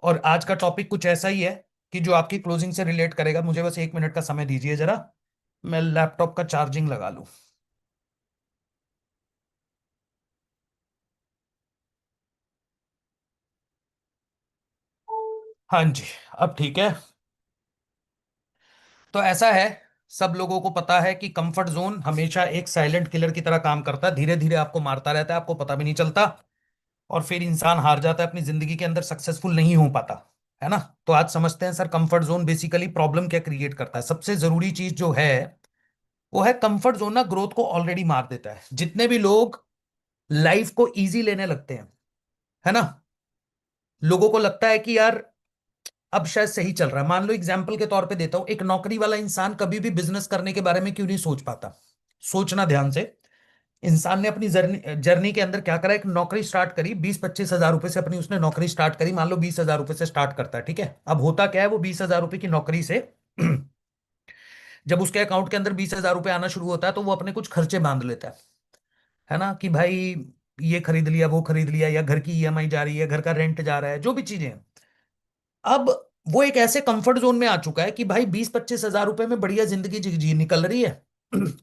और आज का टॉपिक कुछ ऐसा ही है कि जो आपकी क्लोजिंग से रिलेट करेगा। मुझे बस 1 मिनट का समय दीजिए जरा, मैं लैपटॉप का चार्जिंग लगा लूं। हाँ जी, अब ठीक है। तो ऐसा है, सब लोगों को पता है कि कंफर्ट जोन हमेशा एक साइलेंट किलर की तरह काम करता है, धीरे धीरे आपको मारता रहता है, आपको पता भी नहीं चलता। और फिर इंसान हार जाता है, अपनी जिंदगी के अंदर सक्सेसफुल नहीं हो पाता, है ना। तो आज समझते हैं sir, comfort zone basically problem क्या क्रिएट करता है। सबसे जरूरी चीज जो है वो है कंफर्ट जोन ना ग्रोथ को ऑलरेडी मार देता है। जितने भी लोग लाइफ को इजी लेने लगते हैं, है ना, लोगों को लगता है कि यार अब शायद सही चल रहा है। मान लो एग्जाम्पल के तौर पे देता हूं, एक नौकरी वाला इंसान कभी भी बिजनेस करने के बारे में क्यों नहीं सोच पाता। सोचना ध्यान से। इंसान ने अपनी जर्नी जर्नी के अंदर क्या करा, एक नौकरी स्टार्ट करी, 20-25 हजार रुपए से अपनी उसने नौकरी स्टार्ट करी। मान लो 20 हजार रुपए से स्टार्ट करता है, ठीक है। अब होता क्या है, वो 20 हजार रुपए की नौकरी से जब उसके अकाउंट के अंदर 20 हजार रुपए आना शुरू होता है तो वो अपने कुछ खर्चे बांध लेता है ना, कि भाई ये खरीद लिया, वो खरीद लिया, या घर की ईएमआई जा रही है, घर का रेंट जा रहा है, जो भी चीजें हैं। अब वो एक ऐसे कंफर्ट जोन में आ चुका है कि भाई 20-25 हजार रुपए में बढ़िया जिंदगी जी निकल रही है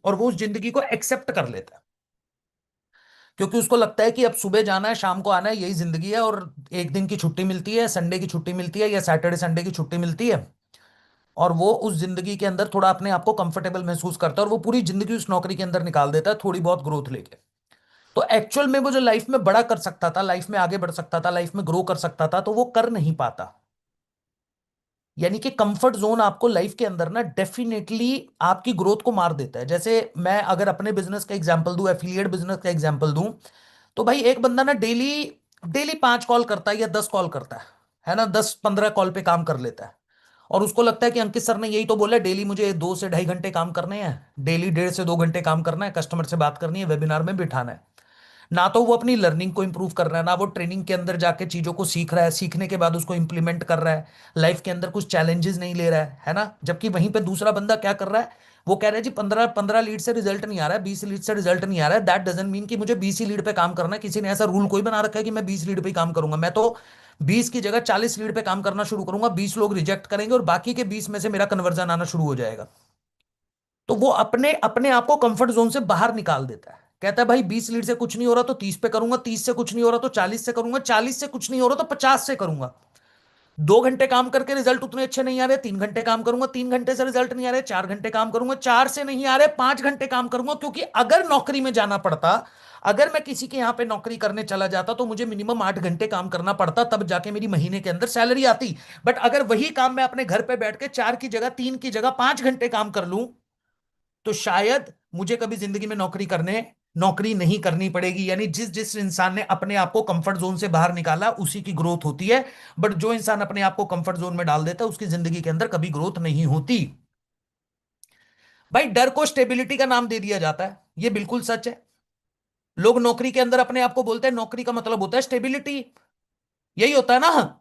और वो उस जिंदगी को एक्सेप्ट कर लेता है, क्योंकि उसको लगता है कि अब सुबह जाना है, शाम को आना है, यही जिंदगी है। और एक दिन की छुट्टी मिलती है, संडे की छुट्टी मिलती है, या सैटरडे संडे की छुट्टी मिलती है। और वो उस जिंदगी के अंदर थोड़ा अपने आप को कंफर्टेबल महसूस करता है और वो पूरी जिंदगी उस नौकरी के अंदर निकाल देता है, थोड़ी बहुत ग्रोथ लेके। तो एक्चुअल में वो जो लाइफ में बड़ा कर सकता था, लाइफ में आगे बढ़ सकता था, लाइफ में ग्रो कर सकता था, तो वो कर नहीं पाता। यानी कि कंफर्ट जोन आपको लाइफ के अंदर ना डेफिनेटली आपकी ग्रोथ को मार देता है। जैसे मैं अगर अपने बिजनेस का एग्जांपल दूं, एफिलिएट बिजनेस का एग्जांपल दूं, तो भाई एक बंदा ना डेली डेली 5 कॉल करता है या 10 कॉल करता है ना, 10-15 कॉल पे काम कर लेता है। और उसको लगता है कि अंकित सर ने यही तो बोला, डेली मुझे 2 से ढाई घंटे काम करने हैं, डेली 1.5 से 2 घंटे काम करना है, कस्टमर से बात करनी है, वेबिनार में बिठाना है। ना तो वो अपनी लर्निंग को इंप्रूव कर रहा है, ना वो ट्रेनिंग के अंदर जाके चीजों को सीख रहा है, सीखने के बाद उसको इंप्लीमेंट कर रहा है, लाइफ के अंदर कुछ चैलेंजेस नहीं ले रहा है ना। जबकि वहीं पे दूसरा बंदा क्या कर रहा है, वो कह रहा है जी 15-15 लीड से रिजल्ट नहीं आ रहा है, 20 लीड से रिजल्ट नहीं आ रहा है, दैट डजंट मीन कि मुझे 20 ही लीड पे काम करना है। किसी ने ऐसा रूल कोई बना रखा है कि मैं 20 लीड पे ही काम करूंगा? मैं तो 20 की जगह 40 लीड पे काम करना शुरू करूंगा, 20 लोग रिजेक्ट करेंगे और बाकी के 20 में से मेरा कन्वर्जन आना शुरू हो जाएगा। तो वो अपने अपने आप को कंफर्ट जोन से बाहर निकाल देता है। कहता है भाई 20 लीड से कुछ नहीं हो रहा तो 30 पे करूंगा, 30 से कुछ नहीं हो रहा तो 40 से करूंगा, 40 से कुछ नहीं हो रहा तो 50 से करूंगा। 2 घंटे काम करके रिजल्ट उतने अच्छे नहीं आ रहे, 3 घंटे काम करूंगा, 3 घंटे से रिजल्ट नहीं आ रहे, 4 घंटे काम करूंगा, 4 से नहीं आ रहे, 5 घंटे काम करूंगा। क्योंकि अगर नौकरी में जाना पड़ता, अगर मैं किसी के यहां पे नौकरी करने चला जाता तो मुझे मिनिमम 8 घंटे काम करना पड़ता, तब जाके मेरी महीने के अंदर सैलरी आती। बट अगर वही काम मैं अपने घर पे बैठ के 4 की जगह 3 की जगह 5 घंटे काम कर लूं, तो शायद मुझे कभी जिंदगी में नौकरी नहीं करनी पड़ेगी। यानी जिस जिस इंसान ने अपने आप को कंफर्ट जोन से बाहर निकाला उसी की ग्रोथ होती है। बट जो इंसान अपने आप को कंफर्ट जोन में डाल देता है उसकी जिंदगी के अंदर कभी ग्रोथ नहीं होती। भाई डर को स्टेबिलिटी का नाम दे दिया जाता है, ये बिल्कुल सच है। लोग नौकरी के अंदर अपने आप को बोलते हैं नौकरी का मतलब होता है स्टेबिलिटी। यही होता है ना,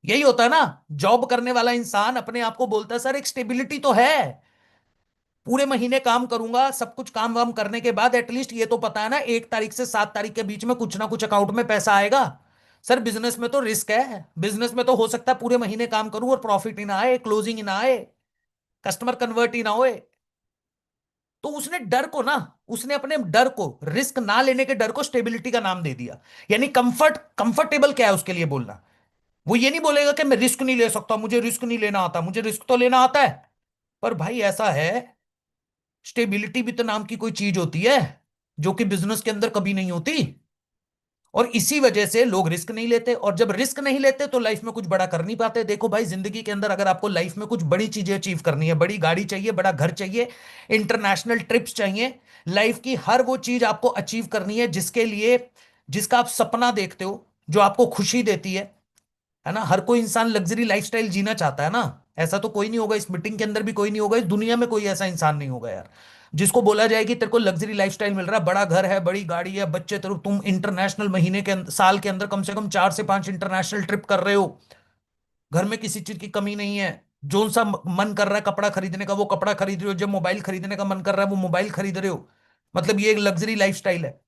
यही होता है ना। जॉब करने वाला इंसान अपने आप को बोलता है सर एक स्टेबिलिटी तो है, पूरे महीने काम करूंगा, सब कुछ काम वाम करने के बाद एटलीस्ट ये तो पता है ना 1 तारीख से 7 तारीख के बीच में कुछ ना कुछ अकाउंट में पैसा आएगा। सर बिजनेस में तो रिस्क है, बिजनेस में तो हो सकता है पूरे महीने काम करूं और प्रॉफिट ही ना आए, क्लोजिंग ही ना आए, कस्टमर कन्वर्ट ही ना होए। तो उसने डर को ना, उसने अपने डर को, रिस्क ना लेने के डर को स्टेबिलिटी का नाम दे दिया। यानी कंफर्टेबल क्या है उसके लिए बोलना, वो ये नहीं बोलेगा कि मैं रिस्क नहीं ले सकता, मुझे रिस्क नहीं लेना आता, मुझे रिस्क तो लेना आता है। पर भाई ऐसा है, स्टेबिलिटी भी तो नाम की कोई चीज होती है जो कि बिजनेस के अंदर कभी नहीं होती। और इसी वजह से लोग रिस्क नहीं लेते, और जब रिस्क नहीं लेते तो लाइफ में कुछ बड़ा कर नहीं पाते। देखो भाई जिंदगी के अंदर अगर आपको लाइफ में कुछ बड़ी चीजें अचीव करनी है, बड़ी गाड़ी चाहिए, बड़ा घर चाहिए, इंटरनेशनल ट्रिप्स चाहिए, लाइफ की हर वो चीज आपको अचीव करनी है जिसके लिए, जिसका आप सपना देखते हो, जो आपको खुशी देती है ना। हर कोई इंसान लग्जरी लाइफस्टाइल जीना चाहता है ना। ऐसा तो कोई नहीं होगा, इस मीटिंग के अंदर भी कोई नहीं होगा, इस दुनिया में कोई ऐसा इंसान नहीं होगा यार, जिसको बोला जाए कि तेरे को लग्जरी लाइफस्टाइल मिल रहा है, बड़ा घर है, बड़ी गाड़ी है, बच्चे, तेरे तुम इंटरनेशनल महीने के साल के अंदर कम से कम 4 से 5 इंटरनेशनल ट्रिप कर रहे हो, घर में किसी चीज की कमी नहीं है, जो सा मन कर रहा है कपड़ा खरीदने का वो कपड़ा खरीद रहे हो, जब मोबाइल खरीदने का मन कर रहा है वो मोबाइल खरीद रहे हो। मतलब ये एक लग्जरी लाइफस्टाइल है।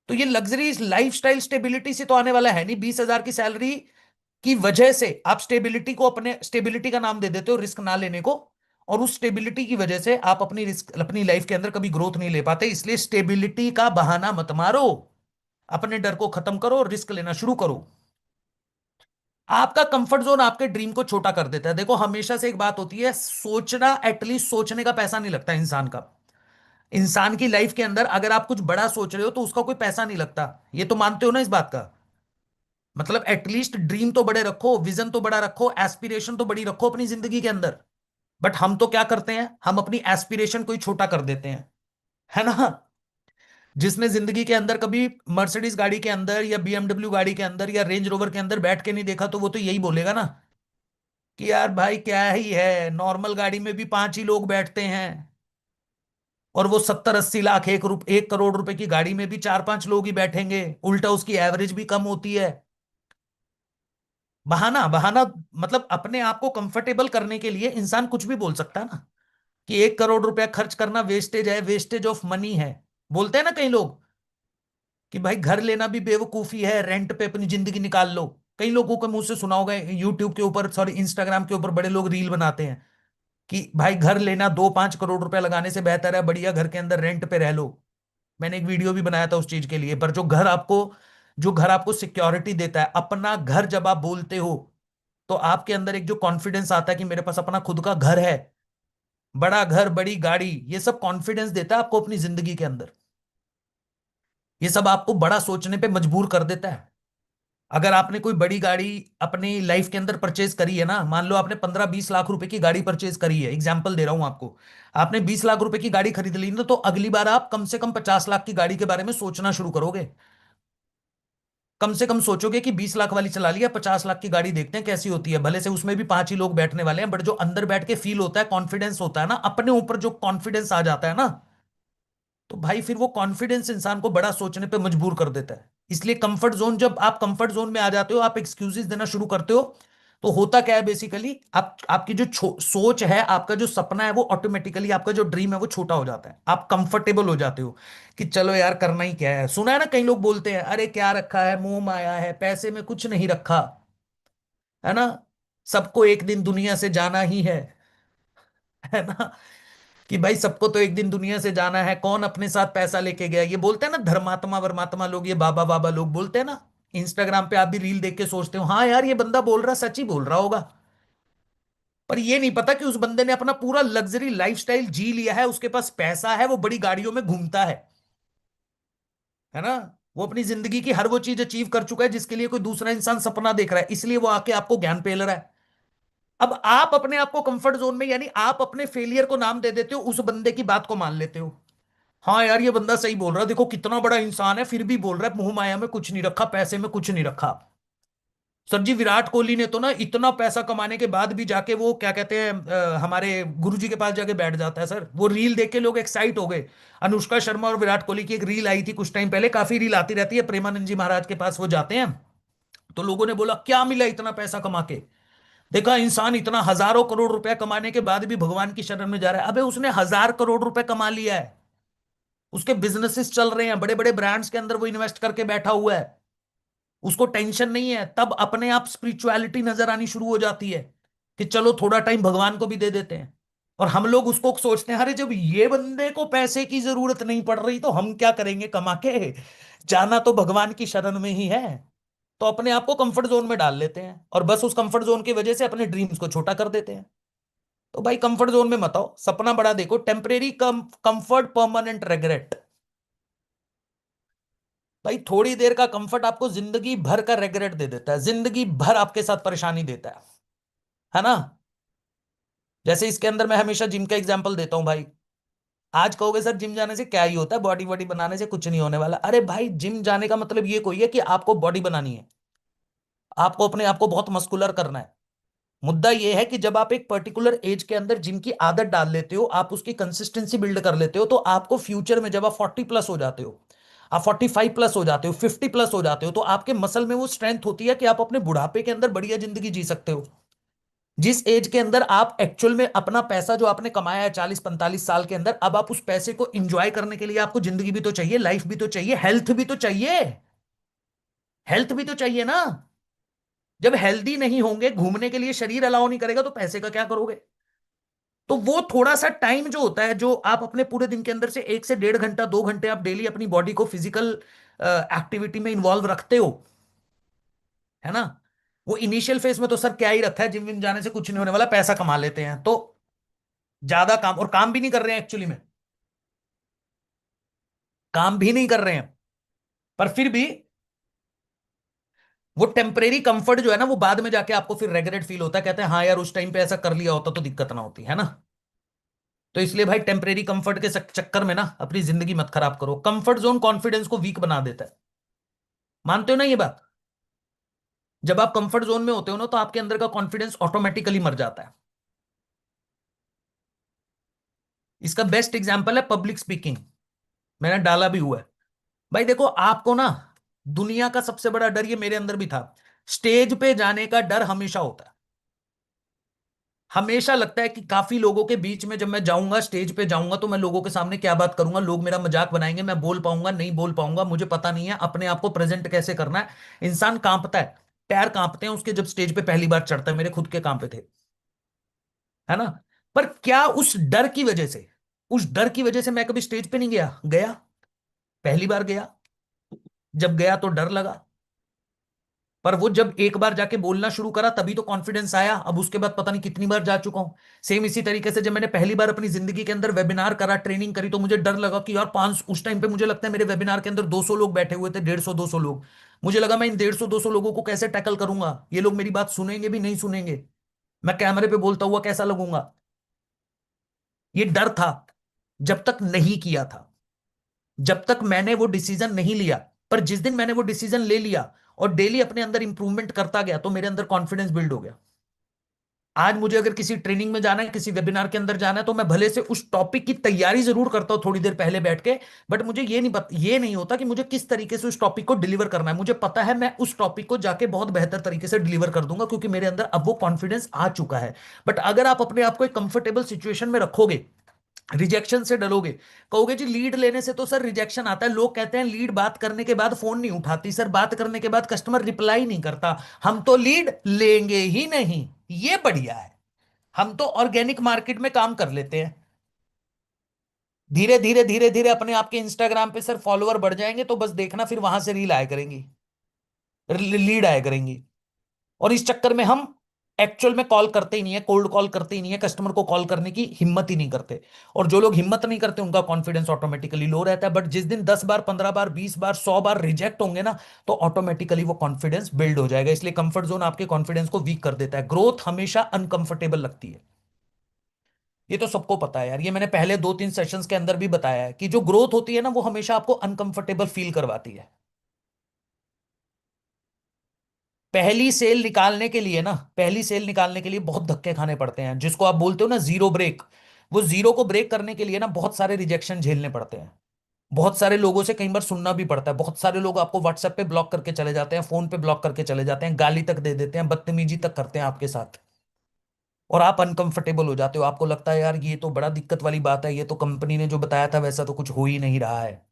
तो ये लग्जरी लाइफस्टाइल स्टेबिलिटी से तो आने वाला है नहीं। 20 हजार की सैलरी की वजह से आप स्टेबिलिटी को, अपने स्टेबिलिटी का नाम दे देते हो रिस्क ना लेने को, और उस स्टेबिलिटी की वजह से आप अपनी रिस्क, अपनी लाइफ के अंदर कभी ग्रोथ नहीं ले पाते। इसलिए स्टेबिलिटी का बहाना मत मारो, अपने डर को खत्म करो और रिस्क लेना शुरू करो। आपका कंफर्ट जोन आपके ड्रीम को छोटा कर देता है। देखो हमेशा से एक बात होती है, सोचना, एटलीस्ट सोचने का पैसा नहीं लगता इंसान का। इंसान की लाइफ के अंदर अगर आप कुछ बड़ा सोच रहे हो तो उसका कोई पैसा नहीं लगता। ये तो मानते हो ना इस बात का? मतलब एटलीस्ट ड्रीम तो बड़े रखो, विजन तो बड़ा रखो, एस्पिरेशन तो बड़ी रखो अपनी जिंदगी के अंदर। बट हम तो क्या करते हैं, हम अपनी एस्पिरेशन को ही छोटा कर देते हैं, है ना? जिसने जिंदगी के अंदर कभी मर्सिडीज गाड़ी के अंदर या बीएमडब्ल्यू गाड़ी के अंदर या रेंज रोवर के अंदर बैठ के नहीं देखा, तो वो तो यही बोलेगा ना कि यार भाई क्या ही है, नॉर्मल गाड़ी में भी 5 ही लोग बैठते हैं, और वो 70-80 लाख, 1 करोड़ रुपए की गाड़ी में भी 4-5 लोग ही बैठेंगे, उल्टा उसकी एवरेज भी कम होती है। बहाना बहाना, मतलब अपने आप को कंफर्टेबल करने के लिए इंसान कुछ भी बोल सकता है ना, कि 1 करोड़ रुपया खर्च करना वेस्टेज है, वेस्टेज ऑफ मनी है। बोलते हैं ना कई लोग कि भाई घर लेना भी बेवकूफी है, रेंट पे अपनी जिंदगी निकाल लो। कई लोगों के मुंह से सुना होगा, यूट्यूब के ऊपर, सॉरी इंस्टाग्राम के ऊपर बड़े लोग रील बनाते हैं कि भाई घर लेना 2-5 करोड़ रुपया लगाने से बेहतर है बढ़िया घर के अंदर रेंट पे रह लो। मैंने एक वीडियो भी बनाया था उस चीज के लिए। पर जो घर आपको सिक्योरिटी देता है, अपना घर जब आप बोलते हो, तो आपके अंदर एक जो कॉन्फिडेंस आता है कि मेरे पास अपना खुद का घर है, बड़ा घर, बड़ी गाड़ी, ये सब कॉन्फिडेंस देता है आपको अपनी जिंदगी के अंदर। ये सब आपको बड़ा सोचने पे मजबूर कर देता है। अगर आपने कोई बड़ी गाड़ी अपनी लाइफ के अंदर परचेज करी है ना, मान लो आपने 15-20 लाख रुपए की गाड़ी परचेज करी है, एग्जाम्पल दे रहा हूं आपको, आपने 20 लाख रुपए की गाड़ी खरीद ली ना, तो अगली बार आप कम से कम 50 लाख की गाड़ी के बारे में सोचना शुरू करोगे। कम से कम सोचोगे कि 20 लाख वाली चला लिया, 50 लाख की गाड़ी देखते हैं कैसी होती है, भले से उसमें भी 5 ही लोग बैठने वाले हैं, बट जो अंदर बैठ के फील होता है, कॉन्फिडेंस होता है ना अपने ऊपर, जो कॉन्फिडेंस आ जाता है ना, तो भाई फिर वो कॉन्फिडेंस इंसान को बड़ा सोचने पे मजबूर कर देता है। इसलिए कंफर्ट जोन, जब आप कंफर्ट जोन में आ जाते हो, आप एक्सक्यूजेस देना शुरू करते हो, तो होता क्या है बेसिकली, आपकी जो सोच है, आपका जो सपना है, वो ऑटोमेटिकली, आपका जो ड्रीम है वो छोटा हो जाता है। आप कंफर्टेबल हो जाते हो कि चलो यार करना ही क्या है। सुना है ना कई लोग बोलते हैं, अरे क्या रखा है, मोह माया है, पैसे में कुछ नहीं रखा, है ना, सबको एक दिन दुनिया से जाना ही है ना, कि भाई सबको तो एक दिन दुनिया से जाना है, कौन अपने साथ पैसा लेके गया। ये बोलते हैं ना धर्मात्मा वर्मात्मा लोग, ये बाबा बाबा लोग बोलते हैं ना। इंस्टाग्राम पे आप भी रील देख के सोचते हो, हाँ यार ये बंदा बोल रहा सच ही बोल रहा होगा। पर ये नहीं पता कि उस बंदे ने अपना पूरा लग्जरी लाइफस्टाइल जी लिया है, उसके पास पैसा है, वो बड़ी गाड़ियों में घूमता है ना, वो अपनी जिंदगी की हर वो चीज अचीव कर चुका है जिसके लिए कोई दूसरा इंसान सपना देख रहा है, इसलिए वो आके आपको ज्ञान पेल रहा है। अब आप अपने आप को कंफर्ट जोन में, यानी आप अपने फेलियर को नाम दे देते हो, उस बंदे की बात को मान लेते हो। हाँ यार ये बंदा सही बोल रहा है, देखो कितना बड़ा इंसान है, फिर भी बोल रहा है मोह माया में कुछ नहीं रखा, पैसे में कुछ नहीं रखा। सर जी विराट कोहली ने तो ना इतना पैसा कमाने के बाद भी जाके वो क्या कहते हैं, हमारे गुरुजी के पास जाके बैठ जाता है। सर वो रील देख के लोग एक्साइट हो गए। अनुष्का शर्मा और विराट कोहली की एक रील आई थी कुछ टाइम पहले, काफी रील आती रहती है, प्रेमानंद जी महाराज के पास वो जाते हैं, तो लोगों ने बोला क्या मिला इतना पैसा कमा के। देखा इंसान इतना हजारों करोड़ रुपया कमाने के बाद भी भगवान की शरण में जा रहा है। अबे उसने 1,000 करोड़ रुपए कमा लिया है, उसके बिजनेसेस चल रहे हैं, बड़े बड़े ब्रांड्स के अंदर वो इन्वेस्ट करके बैठा हुआ है, उसको टेंशन नहीं है। तब अपने आप स्पिरिचुअलिटी नजर आनी शुरू हो जाती है कि चलो थोड़ा टाइम भगवान को भी दे देते हैं। और हम लोग उसको सोचते हैं, अरे जब ये बंदे को पैसे की जरूरत नहीं पड़ रही तो हम क्या करेंगे कमा के, जाना तो भगवान की शरण में ही है। तो अपने आप को कंफर्ट जोन में डाल लेते हैं, और बस उस कंफर्ट जोन की वजह से अपने ड्रीम्स को छोटा कर देते हैं। तो भाई कंफर्ट जोन में मत आओ, सपना बड़ा देखो। Temporary comfort, permanent regret. भाई थोड़ी देर का कंफर्ट आपको जिंदगी भर का रेग्रेट दे देता है, जिंदगी भर आपके साथ परेशानी देता है ना। जैसे इसके अंदर मैं हमेशा जिम का एग्जांपल देता हूं भाई। आज कहोगे सर जिम जाने से क्या ही होता है, बॉडी बॉडी बनाने से कुछ नहीं होने वाला। अरे भाई जिम जाने का मतलब ये कोई है कि आपको बॉडी बनानी है, आपको अपने आप को बहुत मस्कुलर करना है। मुद्दा यह है कि जब आप एक पर्टिकुलर एज के अंदर जिम की आदत डाल लेते हो, आप उसकी कंसिस्टेंसी बिल्ड कर लेते हो, तो आपको फ्यूचर में जब आप 40+ हो जाते हो, आप 45+ हो जाते हो, 50+ हो जाते हो, तो आपके मसल में वो स्ट्रेंथ होती है कि आप अपने बुढ़ापे के अंदर बढ़िया जिंदगी जी सकते हो। जिस एज के अंदर आप एक्चुअल में अपना पैसा जो आपने कमाया है 40-45 साल के अंदर, अब आप उस पैसे को इंजॉय करने के लिए आपको जिंदगी भी तो चाहिए, लाइफ भी तो चाहिए, हेल्थ भी तो चाहिए, हेल्थ भी तो चाहिए ना। जब हेल्दी नहीं होंगे, घूमने के लिए शरीर अलाउ नहीं करेगा, तो पैसे का क्या करोगे? तो वो थोड़ा सा टाइम जो होता है, जो आप अपने पूरे दिन के अंदर से 1 से 1.5 घंटा 2 घंटे आप डेली अपनी बॉडी को फिजिकल एक्टिविटी में इन्वॉल्व रखते हो, है ना? वो इनिशियल फेज में तो सर क्या ही रखा है, जिम विम जाने से कुछ नहीं होने वाला, पैसा कमा लेते हैं, तो ज्यादा काम, और काम भी नहीं कर रहे हैं एक्चुअली में, काम भी नहीं कर रहे हैं, पर फिर भी वो टेम्परेरी कंफर्ट जो है ना, वो बाद में जाके आपको फिर रेगरेट फील होता है, कहते हैं हाँ यार उस टाइम पे ऐसा कर लिया होता तो दिक्कत ना होती, है ना? तो इसलिए भाई टेम्परेरी कंफर्ट के चक्कर में ना अपनी जिंदगी मत खराब करो। कंफर्ट जोन कॉन्फिडेंस को वीक बना देता है, मानते हो ना ये बात? जब आप कंफर्ट जोन में होते हो ना, तो आपके अंदर का कॉन्फिडेंस ऑटोमेटिकली मर जाता है। इसका बेस्ट एग्जांपल है पब्लिक स्पीकिंग, मैंने डाला भी हुआ है। भाई देखो, आपको ना दुनिया का सबसे बड़ा डर, ये मेरे अंदर भी था, स्टेज पे जाने का डर हमेशा होता है। हमेशा लगता है कि काफी लोगों के बीच में जब मैं जाऊंगा, स्टेज पे जाऊंगा, तो मैं लोगों के सामने क्या बात करूंगा, लोग मेरा मजाक बनाएंगे, मैं बोल पाऊंगा नहीं बोल पाऊंगा, मुझे पता नहीं है अपने आप को प्रेजेंट कैसे करना है। इंसान कांपता है, पैर कांपते हैं उसके जब स्टेज पे पहली बार चढ़ता है, मेरे खुद के कांपे थे, है ना? पर क्या उस डर की वजह से, उस डर की वजह से मैं कभी स्टेज पे नहीं गया? गया, पहली बार गया, जब गया तो डर लगा, पर वो जब एक बार जाके बोलना शुरू करा तभी तो कॉन्फिडेंस आया। अब उसके बाद पता नहीं कितनी बार जा चुका हूं। सेम इसी तरीके से जब मैंने पहली बार अपनी जिंदगी के अंदर वेबिनार करा, ट्रेनिंग करी, तो मुझे डर लगा कि यार 5, उस टाइम पे मुझे लगता है मेरे वेबिनार के अंदर 200 लोग बैठे हुए थे, 150 200 लोग। मुझे लगा मैं इन 150 200 लोगों को कैसे टैकल करूंगा, ये लोग मेरी बात सुनेंगे भी नहीं सुनेंगे, मैं कैमरे पे बोलता हुआ कैसा लगूंगा। ये डर था, जब तक नहीं किया था, जब तक मैंने वो डिसीजन नहीं लिया। पर जिस दिन मैंने वो डिसीजन ले लिया और डेली अपने अंदर इंप्रूवमेंट करता गया, तो मेरे अंदर कॉन्फिडेंस बिल्ड हो गया। आज मुझे अगर किसी ट्रेनिंग में जाना है, किसी वेबिनार के अंदर जाना है, तो मैं भले से उस टॉपिक की तैयारी जरूर करता हूं थोड़ी देर पहले बैठ के, बट मुझे ये नहीं होता कि मुझे किस तरीके से उस टॉपिक को डिलीवर करना है। मुझे पता है मैं उस टॉपिक को जाके बहुत बेहतर तरीके से डिलीवर कर दूंगा, क्योंकि मेरे अंदर अब वो कॉन्फिडेंस आ चुका है। बट अगर आप अपने आप को एक कंफर्टेबल सिचुएशन में रखोगे, रिजेक्शन से डरोगे, कहोगे जी लीड लेने से तो सर रिजेक्शन आता है, लोग कहते हैं लीड बात करने के बाद फोन नहीं उठाती, सर बात करने के बाद कस्टमर रिप्लाई नहीं करता, हम तो लीड लेंगे ही नहीं, ये बढ़िया है, हम तो ऑर्गेनिक मार्केट में काम कर लेते हैं। धीरे धीरे धीरे धीरे अपने आपके इंस्टाग्राम पे सर फॉलोअर बढ़ जाएंगे, तो बस देखना फिर वहां से रील आया करेंगी, लीड आया करेंगी। और इस चक्कर में हम एक्चुअल में कॉल करते ही नहीं है, कोल्ड कॉल करते ही नहीं है, कस्टमर को कॉल करने की हिम्मत ही नहीं करते। और जो लोग हिम्मत नहीं करते उनका कॉन्फिडेंस ऑटोमेटिकली लो रहता है। बट जिस दिन 10 बार 15 बार 20 बार 100 बार रिजेक्ट होंगे ना, तो ऑटोमेटिकली वो कॉन्फिडेंस बिल्ड हो जाएगा। इसलिए कंफर्ट जोन आपके कॉन्फिडेंस को वीक कर देता है। ग्रोथ हमेशा अनकंफर्टेबल लगती है, ये तो सबको पता है यार, ये मैंने पहले 2 3 सेशंस के अंदर भी बताया है कि जो ग्रोथ होती है ना, वो हमेशा आपको अनकंफर्टेबल फील करवाती है। पहली सेल निकालने के लिए ना, पहली सेल निकालने के लिए बहुत धक्के खाने पड़ते हैं, जिसको आप बोलते हो ना जीरो ब्रेक। वो जीरो को ब्रेक करने के लिए ना बहुत सारे रिजेक्शन झेलने पड़ते हैं, बहुत सारे लोगों से कई बार सुनना भी पड़ता है। बहुत सारे लोग आपको व्हाट्सएप पे ब्लॉक करके चले जाते हैं, फोन पे ब्लॉक करके चले जाते हैं, गाली तक दे देते हैं, बदतमीजी तक करते हैं आपके साथ। और आप अनकंफर्टेबल हो जाते हो, आपको लगता है यार ये तो बड़ा दिक्कत वाली बात है, ये तो कंपनी ने जो बताया था वैसा तो कुछ हो ही नहीं रहा है।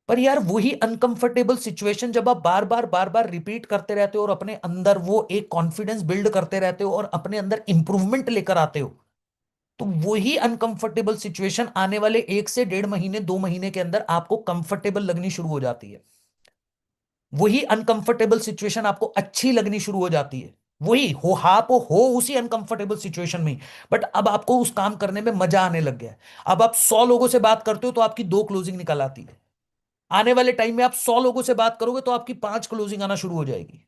पर यार वही अनकंफर्टेबल सिचुएशन जब आप बार बार बार बार रिपीट करते रहते हो, और अपने अंदर वो एक कॉन्फिडेंस बिल्ड करते रहते हो, और अपने अंदर इंप्रूवमेंट लेकर आते हो, तो वही अनकंफर्टेबल सिचुएशन आने वाले 1 से 1.5 महीने 2 महीने के अंदर आपको कंफर्टेबल लगनी शुरू हो जाती है। वही अनकंफर्टेबल सिचुएशन आपको अच्छी लगनी शुरू हो जाती है। वही हो, आप हो उसी अनकंफर्टेबल सिचुएशन में, बट अब आपको उस काम करने में मजा आने लग गया है। अब आप 100 लोगों से बात करते हो तो आपकी 2 क्लोजिंग निकल आती है। आने वाले टाइम में आप 100 लोगों से बात करोगे तो आपकी 5 क्लोजिंग आना शुरू हो जाएगी।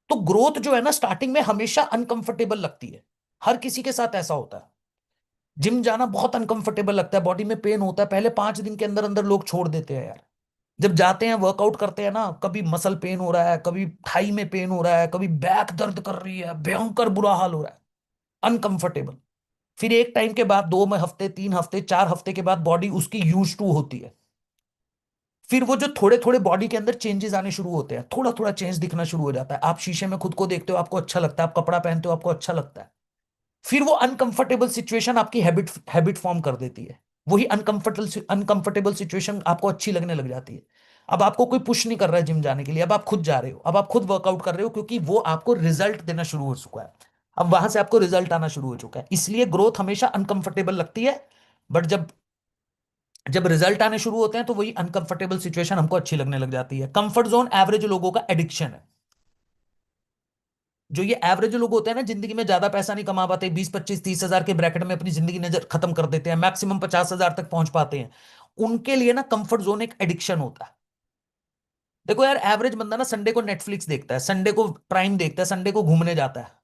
तो ग्रोथ जो है ना, स्टार्टिंग में हमेशा अनकंफर्टेबल लगती है, हर किसी के साथ ऐसा होता है। जिम जाना बहुत अनकंफर्टेबल लगता है, बॉडी में पेन होता है, पहले 5 दिन के अंदर अंदर लोग छोड़ देते हैं यार। जब जाते हैं वर्कआउट करते हैं ना, कभी मसल पेन हो रहा है, कभी थाई में पेन हो रहा है, कभी बैक दर्द कर रही है, भयंकर बुरा हाल हो रहा है, अनकंफर्टेबल। फिर एक टाइम के बाद, 2 हफ्ते 3 हफ्ते 4 हफ्ते के बाद बॉडी उसकी यूज टू होती है। फिर वो जो थोड़े थोड़े बॉडी के अंदर चेंजेस आने शुरू होते हैं, थोड़ा थोड़ा चेंज दिखना शुरू हो जाता है। आप शीशे में खुद को देखते हो, आपको अच्छा लगता है, आप कपड़ा पहनते हो, आपको अच्छा लगता है। फिर वो अनकंफर्टेबल सिचुएशन आपकी हैबिट हैबिट फॉर्म कर देती है। वही अनकंफर्टेबल अनकंफर्टेबल सिचुएशन आपको अच्छी लगने लग जाती है। अब आपको कोई पुश नहीं कर रहा है जिम जाने के लिए, अब आप खुद जा रहे हो, अब आप खुद वर्कआउट कर रहे हो, क्योंकि वो आपको रिजल्ट देना शुरू हो चुका है। अब वहां से आपको रिजल्ट आना शुरू हो चुका है, इसलिए ग्रोथ हमेशा अनकंफर्टेबल लगती है। बट जब जब रिजल्ट आने शुरू होते हैं तो वही अनकंफर्टेबल सिचुएशन हमको अच्छी लगने लग जाती है। कंफर्ट जोन एवरेज लोगों का एडिक्शन है। जो ये एवरेज लोग होते हैं ना, जिंदगी में ज्यादा पैसा नहीं कमा पाते, 20 25 30 हजार के ब्रैकेट में अपनी जिंदगी नजर खत्म कर देते हैं, मैक्सिमम 50 हजार तक पहुंच पाते हैं, उनके लिए ना कंफर्ट जोन एक एडिक्शन होता है। देखो यार, एवरेज बंदा ना संडे को नेटफ्लिक्स देखता है, संडे को प्राइम देखता है, संडे को घूमने जाता है।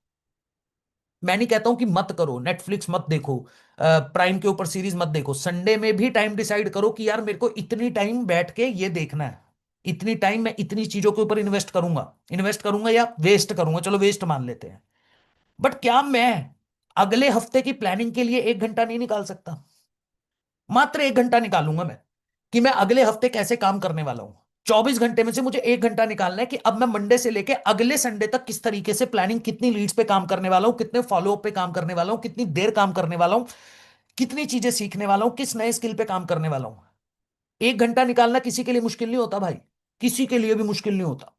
मैं नहीं कहता हूं कि मत करो, नेटफ्लिक्स मत देखो, प्राइम के ऊपर सीरीज मत देखो, संडे में भी टाइम डिसाइड करो कि यार मेरे को इतनी टाइम बैठ के ये देखना है, इतनी टाइम मैं इतनी चीजों के ऊपर इन्वेस्ट करूंगा या वेस्ट करूंगा, चलो वेस्ट मान लेते हैं। बट क्या मैं अगले हफ्ते की प्लानिंग के लिए 1 घंटा नहीं निकाल सकता? मात्र 1 घंटा निकालूंगा मैं, कि मैं अगले हफ्ते कैसे काम करने वाला हूं। 24 घंटे में से मुझे 1 घंटा निकालना है कि अब मैं मंडे से लेके अगले संडे तक किस तरीके से प्लानिंग, कितनी लीड्स पे काम करने वाला हूं, कितने फॉलोअप पे काम करने वाला हूं, कितनी देर काम करने वाला हूं, कितनी चीजें सीखने वाला हूं, किस नए स्किल पे काम करने वाला हूं। 1 घंटा निकालना किसी के लिए मुश्किल नहीं होता भाई, किसी के लिए भी मुश्किल नहीं होता।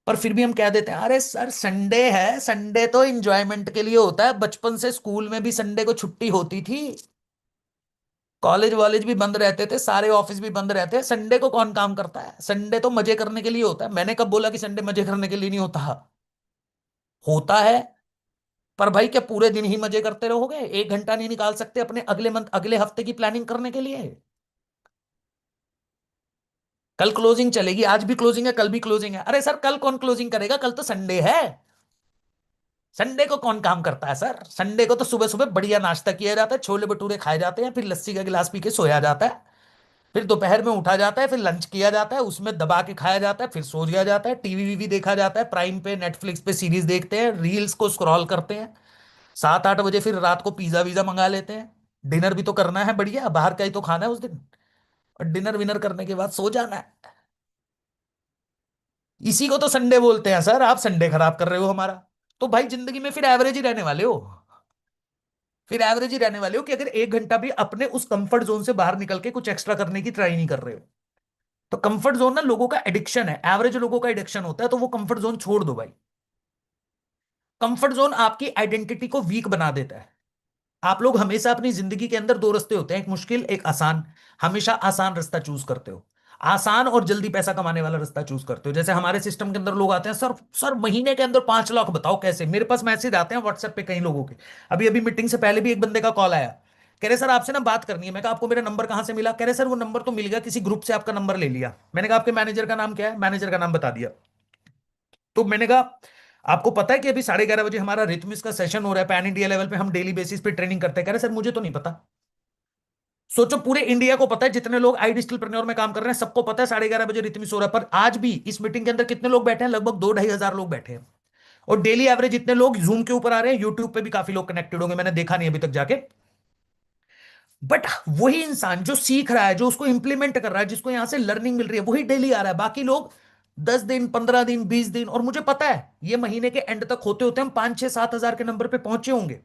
पर फिर भी हम कह देते हैं अरे सर संडे है, संडे तो एंजॉयमेंट के लिए होता है, बचपन से स्कूल में भी संडे को छुट्टी होती थी, कॉलेज वॉलेज भी बंद रहते थे, सारे ऑफिस भी बंद रहते हैं, संडे को कौन काम करता है? संडे तो मजे करने के लिए होता है। मैंने कब बोला कि संडे मजे करने के लिए नहीं होता? होता है। पर भाई क्या पूरे दिन ही मजे करते रहोगे? 1 घंटा नहीं निकाल सकते अपने अगले मंथ, अगले हफ्ते की प्लानिंग करने के लिए? कल क्लोजिंग चलेगी, आज भी क्लोजिंग है, कल भी क्लोजिंग है। अरे सर कल कौन क्लोजिंग करेगा? कल तो संडे है। संडे को कौन काम करता है सर? संडे को तो सुबह सुबह बढ़िया नाश्ता किया जाता है, छोले भटूरे खाए जाते हैं, फिर लस्सी का गिलास पी के सोया जाता है, फिर दोपहर में उठा जाता है, फिर लंच किया जाता है, उसमें दबा के खाया जाता है, फिर सो दिया जाता है, टीवी वीवी देखा जाता है, प्राइम पे नेटफ्लिक्स पे सीरीज देखते हैं, रील्स को स्क्रॉल करते हैं, 7 8 बजे फिर रात को पिज्जा वीजा मंगा लेते हैं। डिनर भी तो करना है बढ़िया, बाहर का ही तो खाना है उस दिन, और डिनर विनर करने के बाद सो जाना है। इसी को तो संडे बोलते हैं सर, आप संडे खराब कर रहे हो हमारा। तो भाई जिंदगी में फिर एवरेज ही रहने वाले हो, फिर एवरेज ही रहने वाले हो, कि अगर 1 घंटा भी अपने उस कंफर्ट जोन से बाहर निकल के कुछ एक्स्ट्रा करने की ट्राई नहीं कर रहे हो। तो कंफर्ट जोन ना लोगों का एडिक्शन है, एवरेज लोगों का एडिक्शन होता है, तो वो कंफर्ट जोन छोड़ दो भाई। कंफर्ट जोन आपकी आइडेंटिटी को वीक बना देता है। आप लोग हमेशा अपनी जिंदगी के अंदर दो रास्ते होते हैं, एक मुश्किल एक आसान, हमेशा आसान रास्ता चूज करते हो, आसान और जल्दी पैसा कमाने वाला रास्ता चूज करते हो। जैसे हमारे सिस्टम के अंदर लोग आते हैं, सर सर महीने के अंदर 5 लाख बताओ कैसे? मेरे पास मैसेज आते हैं व्हाट्सएप पे कई लोगों के। अभी अभी मीटिंग से पहले भी एक बंदे का कॉल आया, कह रहे सर आपसे ना बात करनी है। मैं कहा आपको मेरा नंबर कहां से मिला? कह रहे सर वो नंबर तो मिल गया, किसी ग्रुप से आपका नंबर ले लिया। मैंने कहा आपके मैनेजर का नाम क्या है? मैनेजर का नाम बता दिया। तो मैंने कहा आपको पता है कि अभी 11:30 बजे हमारा रिथमिस का सेशन हो रहा है, पैन इंडिया लेवल पे हम डेली बेसिस पे ट्रेनिंग करते हैं। कह रहे सर मुझे तो नहीं पता। सोचो पूरे इंडिया को पता है, जितने लोग आई डिजिटल में काम कर रहे हैं सबको पता है 11:30 बजे रिथमिस हो रहा है। पर आज भी इस मीटिंग के अंदर कितने लोग बैठे हैं? लगभग 2 ढाई हजार लोग बैठे हैं। और डेली एवरेज इतने लोग जूम के ऊपर आ रहे हैं, यूट्यूब पे भी काफी लोग कनेक्टेड होंगे, मैंने देखा नहीं अभी तक जाके। बट वही इंसान जो सीख रहा है, जो उसको इंप्लीमेंट कर रहा है, जिसको यहां से लर्निंग मिल रही है, वही डेली आ रहा है। बाकी लोग 10 दिन 15 दिन 20 दिन, और मुझे पता है ये महीने के एंड तक होते होते हम 5 6 7 हजार के नंबर पे पहुंचे होंगे।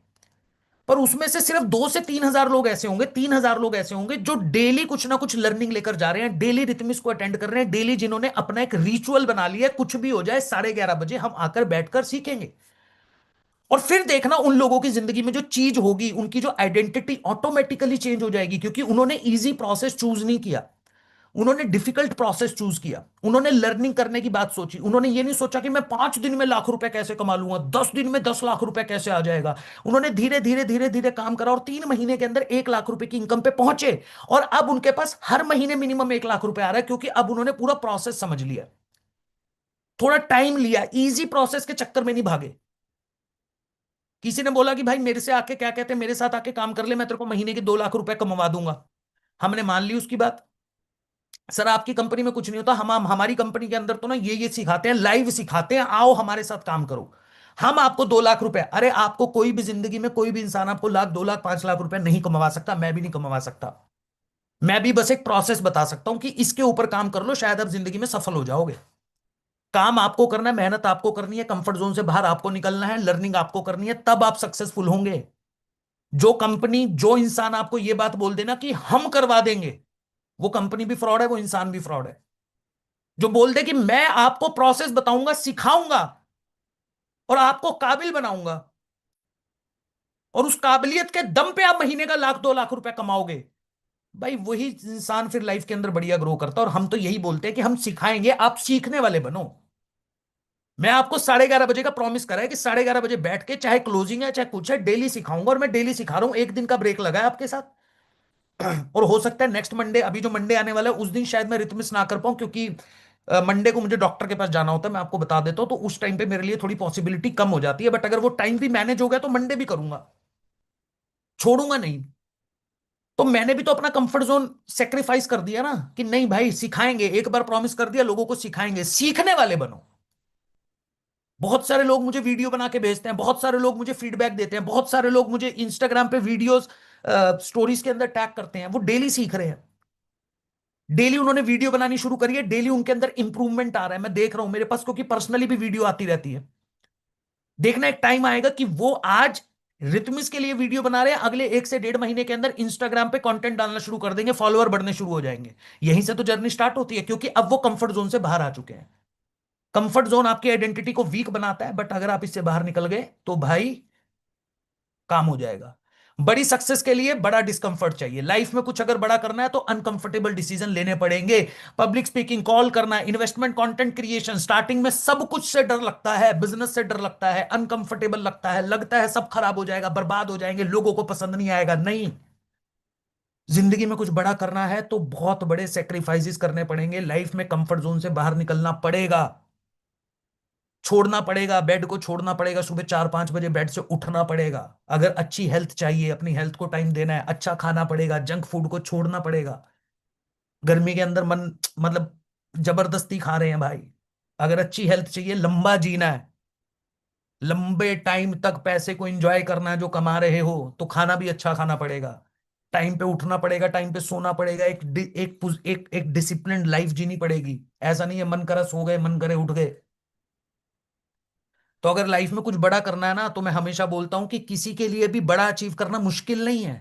पर उसमें से सिर्फ 2 से 3 हजार लोग ऐसे होंगे, 3 हजार लोग ऐसे होंगे जो डेली कुछ ना कुछ लर्निंग लेकर जा रहे हैं, डेली रिथमिस को अटेंड कर रहे हैं, डेली जिन्होंने अपना एक रिचुअल बना लिया है, कुछ भी हो जाए 11:30 बजे हम आकर बैठकर सीखेंगे। और फिर देखना उन लोगों की जिंदगी में जो चीज होगी, उनकी जो आइडेंटिटी ऑटोमेटिकली चेंज हो जाएगी, क्योंकि उन्होंने इजी प्रोसेस चूज नहीं किया, उन्होंने डिफिकल्ट प्रोसेस चूज किया, उन्होंने लर्निंग करने की बात सोची, उन्होंने ये नहीं सोचा कि मैं 5 दिन में लाख रुपए कैसे कमा लूंगा, 10 दिन में 10 लाख रुपए कैसे आ जाएगा। उन्होंने धीरे धीरे धीरे धीरे काम करा और 3 महीने के अंदर 1 लाख रुपए की इनकम पे पहुंचे। और अब उनके पास हर महीने मिनिमम 1 लाख रुपए आ रहा है, क्योंकि अब उन्होंने पूरा प्रोसेस समझ लिया, थोड़ा टाइम लिया, इजी प्रोसेस के चक्कर में नहीं भागे। किसी ने बोला कि भाई मेरे से आके क्या कहते हैं, मेरे साथ आके काम कर ले, मैं तेरे को महीने के 2 लाख रुपए कमवा दूंगा। हमने मान ली उसकी बात। सर आपकी कंपनी में कुछ नहीं होता, हम हमारी कंपनी के अंदर तो ना ये सिखाते हैं, लाइव सिखाते हैं, आओ हमारे साथ काम करो, हम आपको 2 लाख रुपए। अरे आपको कोई भी जिंदगी में कोई भी इंसान आपको लाख 2 लाख 5 लाख रुपए नहीं कमवा सकता, मैं भी नहीं कमवा सकता। मैं भी बस एक प्रोसेस बता सकता हूं कि इसके ऊपर काम कर लो, शायद आप जिंदगी में सफल हो जाओगे। काम आपको करना है, मेहनत आपको करनी है, कंफर्ट जोन से बाहर आपको निकलना है, लर्निंग आपको करनी है, तब आप सक्सेसफुल होंगे। जो कंपनी, जो इंसान आपको ये बात बोल देना कि हम करवा देंगे, वो कंपनी भी फ्रॉड है, वो इंसान भी फ्रॉड है। जो बोल दे कि मैं आपको प्रोसेस बताऊंगा, सिखाऊंगा और आपको काबिल बनाऊंगा, और उस काबिलियत के दम पे आप महीने का 1 लाख 2 लाख रुपए कमाओगे, भाई वही इंसान फिर लाइफ के अंदर बढ़िया ग्रो करता है। और हम तो यही बोलते हैं कि हम सिखाएंगे, आप सीखने वाले बनो। मैं आपको 11:30 बजे का प्रॉमिस करा है कि 11:30 बजे बैठ के, चाहे क्लोजिंग है चाहे कुछ है, डेली सिखाऊंगा, और मैं डेली सिखा रहा हूं। एक दिन का ब्रेक लगा है आपके साथ। और हो सकता है नेक्स्ट मंडे, अभी जो मंडे आने वाला है उस दिन शायद मैं रितमिस ना कर पाऊं, क्योंकि मंडे को मुझे डॉक्टर के पास जाना होता है, मैं आपको बता देता हूं। तो उस टाइम पे मेरे लिए थोड़ी पॉसिबिलिटी कम हो जाती है, बट अगर वो टाइम भी मैनेज हो गया तो मंडे भी करूंगा, छोड़ूंगा नहीं। तो मैंने भी तो अपना कंफर्ट जोन सेक्रीफाइस कर दिया ना, कि नहीं भाई सिखाएंगे, एक बार प्रॉमिस कर दिया, लोगों को सिखाएंगे, सीखने वाले बनो। बहुत सारे लोग मुझे वीडियो बना के भेजते हैं, बहुत सारे लोग मुझे फीडबैक देते हैं, बहुत सारे लोग मुझे इंस्टाग्राम पे वीडियोस, स्टोरीज के अंदर टैग करते हैं, वो डेली सीख रहे हैं। डेली उन्होंने वीडियो बनानी शुरू करी है, डेली उनके अंदर इंप्रूवमेंट आ रहा है, मैं देख रहा हूं मेरे पास, क्योंकि पर्सनली भी वीडियो आती रहती है। देखना एक टाइम आएगा कि वो आज रितमिस के लिए वीडियो बना रहे हैं, अगले 1 से 1.5 महीने के अंदर इंस्टाग्राम पे कंटेंट डालना शुरू कर देंगे, फॉलोअर बढ़ने शुरू हो जाएंगे। यहीं से तो जर्नी स्टार्ट होती है, क्योंकि अब वो कंफर्ट जोन से बाहर आ चुके हैं। कंफर्ट जोन आपकी आइडेंटिटी को वीक बनाता है, बट अगर आप इससे बाहर निकल गए तो भाई काम हो जाएगा। बड़ी सक्सेस के लिए बड़ा डिस्कंफर्ट चाहिए। लाइफ में कुछ अगर बड़ा करना है तो अनकंफर्टेबल डिसीजन लेने पड़ेंगे। पब्लिक स्पीकिंग, कॉल करना, इन्वेस्टमेंट, कंटेंट क्रिएशन, स्टार्टिंग में सब कुछ से डर लगता है, बिजनेस से डर लगता है, अनकंफर्टेबल लगता है सब खराब हो जाएगा, बर्बाद हो जाएंगे, लोगों को पसंद नहीं आएगा। नहीं, जिंदगी में कुछ बड़ा करना है तो बहुत बड़े सेक्रीफाइसेस करने पड़ेंगे, लाइफ में कंफर्ट जोन से बाहर निकलना पड़ेगा। छोड़ना पड़ेगा, बेड को छोड़ना पड़ेगा, सुबह 4 5 बजे बेड से उठना पड़ेगा। अगर अच्छी हेल्थ चाहिए, अपनी हेल्थ को टाइम देना है, अच्छा खाना पड़ेगा, जंक फूड को छोड़ना पड़ेगा। गर्मी के अंदर मन, मतलब जबरदस्ती खा रहे हैं भाई। अगर अच्छी हेल्थ चाहिए, लंबा जीना है, लंबे टाइम तक पैसे को एंजॉय करना है जो कमा रहे हो, तो खाना भी अच्छा खाना पड़ेगा, टाइम पे उठना पड़ेगा, टाइम पे सोना पड़ेगा, एक डिसिप्लिन्ड लाइफ जीनी पड़ेगी। ऐसा नहीं है मन करा सो गए, मन करे उठ गए। तो अगर लाइफ में कुछ बड़ा करना है ना, तो मैं हमेशा बोलता हूं कि किसी के लिए भी बड़ा अचीव करना मुश्किल नहीं है।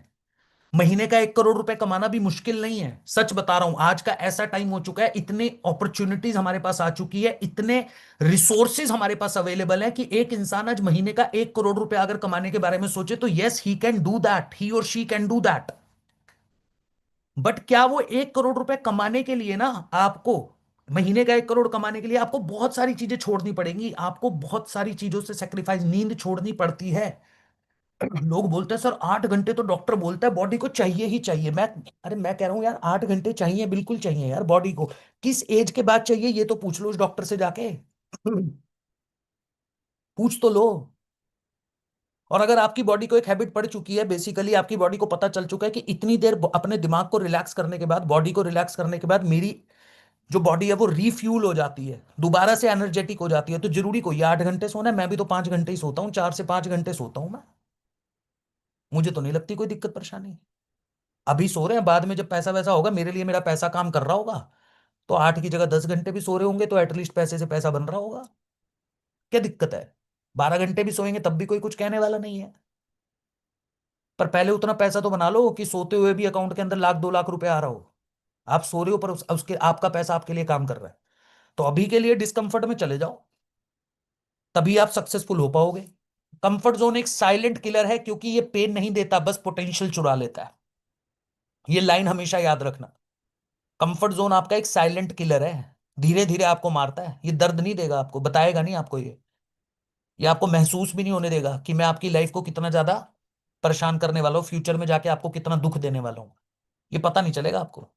महीने का 1 करोड़ रुपए कमाना भी मुश्किल नहीं है। सच बता रहा हूं, आज का ऐसा टाइम हो चुका है, इतने अपॉर्चुनिटीज हमारे पास आ चुकी है, इतने रिसोर्सेज हमारे पास अवेलेबल है, कि एक इंसान आज महीने का 1 करोड़ रुपए अगर कमाने के बारे में सोचे तो yes he can do that, he और she can do that. But क्या वो 1 करोड़ रुपए कमाने के लिए ना, आपको महीने का 1 करोड़ कमाने के लिए आपको बहुत सारी चीजें छोड़नी पड़ेंगी, आपको बहुत सारी चीजों से सेक्रीफाइस, नींद छोड़नी पड़ती है। लोग बोलते हैं सर 8 घंटे तो डॉक्टर बोलता है बॉडी को चाहिए ही चाहिए। मैं, अरे मैं कह रहा हूं यार, 8 घंटे चाहिए, बिल्कुल चाहिए यार बॉडी को। किस एज के बाद चाहिए ये तो पूछ लो उस डॉक्टर से जाके। पूछ तो लो। और अगर आपकी बॉडी को एक हैबिट पड़ चुकी है, बेसिकली आपकी बॉडी को पता चल चुका है कि इतनी देर अपने दिमाग को रिलैक्स करने के बाद, बॉडी को रिलैक्स करने के बाद मेरी जो बॉडी है वो रीफ्यूल हो जाती है, दोबारा से एनर्जेटिक हो जाती है, तो जरूरी कोई 8 घंटे सोना है? मैं भी तो 5 घंटे ही सोता हूँ, 4 से 5 घंटे सोता हूँ मैं। मुझे तो नहीं लगती कोई दिक्कत परेशानी। अभी सो रहे हैं, बाद में जब पैसा वैसा होगा, मेरे लिए मेरा पैसा काम कर रहा होगा, तो 8 की जगह 10 घंटे भी सो रहे होंगे, तो एटलीस्ट पैसे से पैसा बन रहा होगा। क्या दिक्कत है? 12 घंटे भी सोएंगे तब भी कोई कुछ कहने वाला नहीं है। पर पहले उतना पैसा तो बना लो कि सोते हुए भी अकाउंट के अंदर 1 लाख 2 लाख रुपए आ रहा हो। आप सो रहे हो पर उसके आपका पैसा आपके लिए काम कर रहा है। तो अभी के लिए डिस्कंफर्ट में चले जाओ, तभी आप सक्सेसफुल हो पाओगे। कंफर्ट जोन एक साइलेंट किलर है, क्योंकि ये पेन नहीं देता, बस पोटेंशियल चुरा लेता है। ये लाइन हमेशा याद रखना। कंफर्ट जोन आपका एक साइलेंट किलर है, धीरे धीरे आपको मारता है। ये दर्द नहीं देगा आपको, बताएगा नहीं आपको ये आपको महसूस भी नहीं होने देगा कि मैं आपकी लाइफ को कितना ज्यादा परेशान करने वाला हूं, फ्यूचर में जाके आपको कितना दुख देने वाला हूं। ये पता नहीं चलेगा आपको।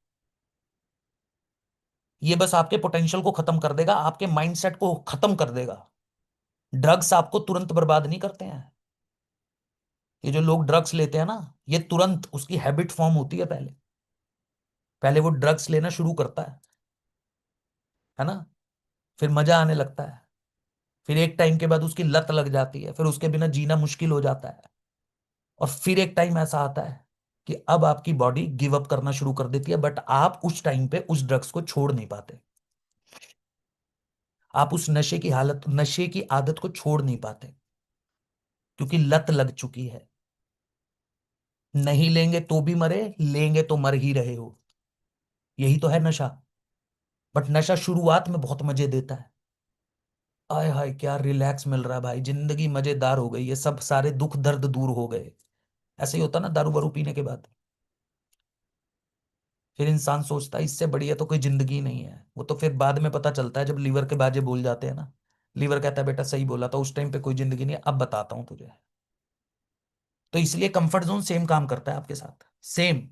ये बस आपके पोटेंशियल को खत्म कर देगा, आपके माइंडसेट को खत्म कर देगा। ड्रग्स आपको तुरंत बर्बाद नहीं करते हैं। ये जो लोग ड्रग्स लेते हैं ना, ये तुरंत उसकी हैबिट फॉर्म होती है, पहले पहले वो ड्रग्स लेना शुरू करता है ना, फिर मजा आने लगता है, फिर एक टाइम के बाद उसकी लत लग जाती है, फिर उसके बिना जीना मुश्किल हो जाता है। और फिर एक टाइम ऐसा आता है कि अब आपकी बॉडी गिव अप करना शुरू कर देती है, बट आप उस टाइम पे उस ड्रग्स को छोड़ नहीं पाते। आप उस नशे की आदत को छोड़ नहीं पाते, क्योंकि लत लग चुकी है। नहीं लेंगे तो भी मरे, लेंगे तो मर ही रहे हो। यही तो है नशा। बट नशा शुरुआत में बहुत मजे देता है। आय हाय क्या रिलैक्स मिल रहा है भाई, जिंदगी मजेदार हो गई है, सब सारे दुख दर्द दूर हो गए। ऐसे ही होता ना दारू वारू पीने के बाद। फिर इंसान सोचता है इससे बढ़िया तो कोई जिंदगी नहीं है। वो तो फिर बाद में पता चलता है जब लीवर के बाजे बोल जाते हैं ना। लीवर कहता है बेटा सही बोला था, उस टाइम पे कोई जिंदगी नहीं है, अब बताता हूं तुझे। तो इसलिए कंफर्ट जोन सेम काम करता है आपके साथ, सेम।